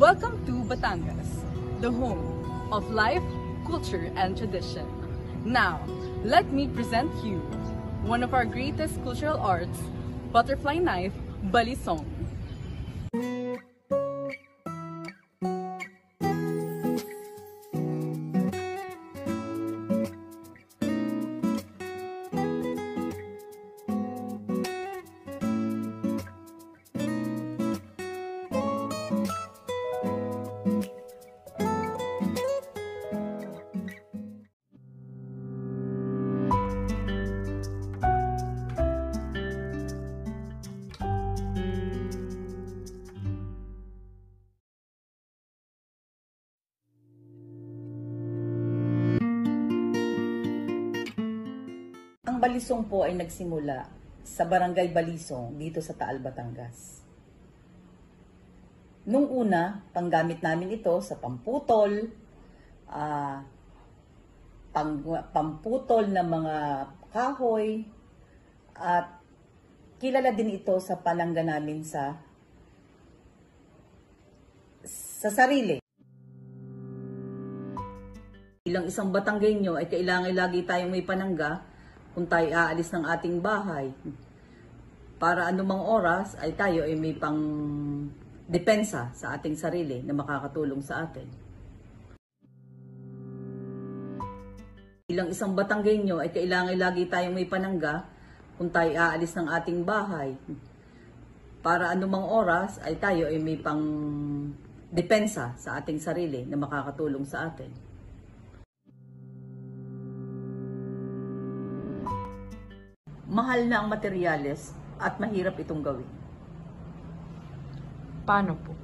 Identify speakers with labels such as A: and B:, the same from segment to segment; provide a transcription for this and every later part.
A: Welcome to Batangas, the home of life, culture, and tradition. Now, let me present you one of our greatest cultural arts, butterfly knife, balisong.
B: Ang balisong po ay nagsimula sa Barangay Balisong dito sa Taal, Batangas. Nung una, panggamit namin ito sa pamputol, pamputol ng mga kahoy, at kilala din ito sa palangga namin sa sarili. Bilang isang Batanggenyo ay kailangan lagi tayong may panangga kung tayo aalis ng ating bahay. Para anumang oras ay tayo ay may pang depensa sa ating sarili na makakatulong sa atin. Bilang isang Batanggenyo ay kailangan lagi tayong may panangga kung tayo aalis ng ating bahay. Para anumang oras ay tayo ay may pang depensa sa ating sarili na makakatulong sa atin. Mahal na ang materyales at mahirap itong gawin.
A: Paano po?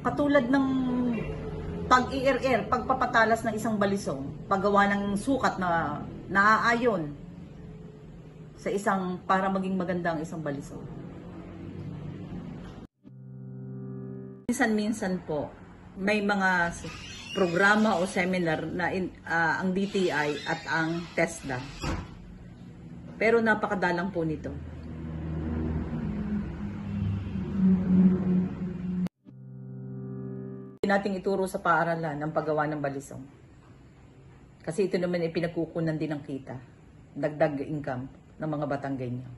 B: Katulad ng pag-i-er-er, pagpapatalas ng isang balisong, paggawa ng sukat na naaayon sa isang para maging maganda ang isang balisong. Minsan-minsan po, may mga programa o seminar na ang DTI at ang TESDA. Pero napakadalang po nito. Hindi natin ituro sa paaralan ng paggawa ng balisong. Kasi ito naman ay pinagkukunan din ng kita, dagdag income ng mga Batanggenyo.